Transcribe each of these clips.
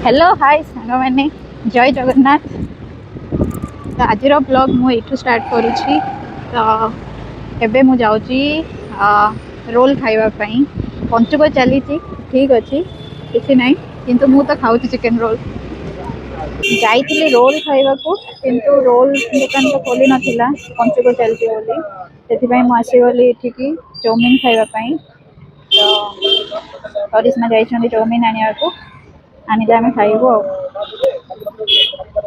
Hello hi सांग मैंने जय जगन्नाथ। तो आज ब्लॉग मुझे स्टार्ट करुँची। तो एबे मु जाऊँची रोल खाइबापी पंचुक चली ठीक अच्छे किसी ना किंतु मु तो खाऊँ चिकेन रोल। जाइली रोल खाइबा को किंतु रोल दुकान तो खोली नाला पंचुक चलती से आसीगली ये चाउमिन खाइबापी। तो करिश्मा जाइछन्ती चाउमिन आनिया को आनिले आमे खाइबो।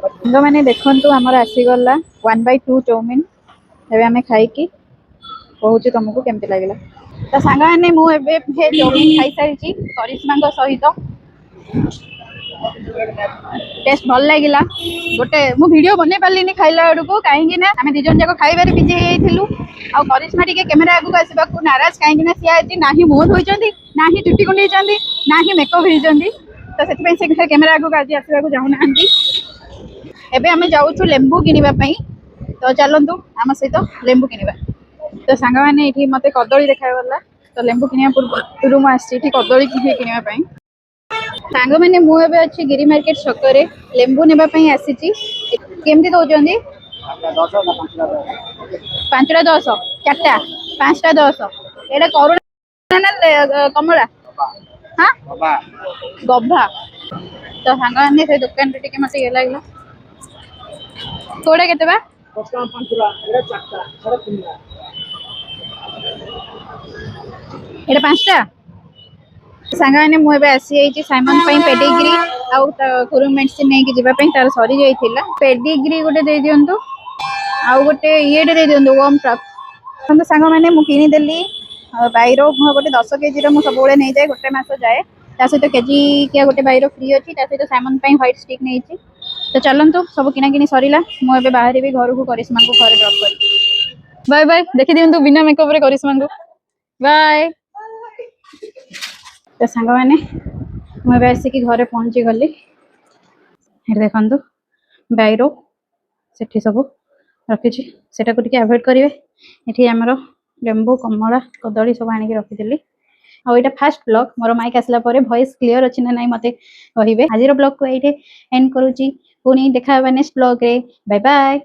सांग मैंने देखु आमर आसीगला 1/2 चाउमिन एबे आमे खाइकी कहूँ तुमको केमती लगे। तो सांग मैंने मुझे चाउमिन खाई सारी करिश्मा सहित टेस्ट भल लगे गोटे मु वीडियो बन पार्ली खाइला बेलू कहीं आम दिज जाक खाइबार बिजी हो आ करिश्मा टी कैमेरा आगे आसवा नाराज कहीं सी आज ना ही मुह धोई ना ही चुटी कुंडई ना ही मेकअप होती। तो से कैमेरा आगे आज आसवा चाहूना। एबे आमे जाऊँ लेंबू किनिबा। तो चलतु आम सहित लेंबू किनिबा। तो सांग मैंने ये मत कदली देखागला। तो लेंबू किनिया पूर्व मुझे कदली किनिबा। सांग मैंने मुझे अच्छी गिरी मार्केट छकरे लेंबू नापी आसी केमती दौरान 5टा 10 4टा 5टा 10 एटा करुणा ना कमला हाँ गभा। तो सांग मैंने से दुकान टे मत ये लगे कोड़ा के एटा 5टा। सांग मैंने मुझे आसी साइमन पेडिग्री आउ कुरु मेडिसिन नहीं जावाई तार सरी जाइला पेडिग्री गोटे दे दिंतु आउ गोटे ये दे दिंतु वर्म ट्रप। सांग मैंने किनीदेली बैरो गोटे 10 केजी मुझे सब नहीं जाए गोटे मस जाए सहित केजी क्या गोटे बैरो फ्री अच्छी सहित साइमन व्हाइट स्टिक नहीं। तो चलतु सब किनाकिनी सरला मुझे बाहर भी घर को करिश्मा को घर ड्रप कर बाय बाय देखी दिंतु बिना मेकअप रे करिश्मा को बाय। तो सांग मैंने मुझे आसिक घरे पहुँची गली देखु बैरो से सब रखी से अवॉइड करेंगे। ये आमर लेंबू कमला कदली सब आनिक रखी आ यहाँ फास्ट ब्लॉग मोर माइक आसला वॉइस क्लियर अच्छी ना ना मत कहे। आज ब्लॉग को ये एंड करुँची पुणी देखा नेक्स्ट ब्लॉग रे बाय बाय।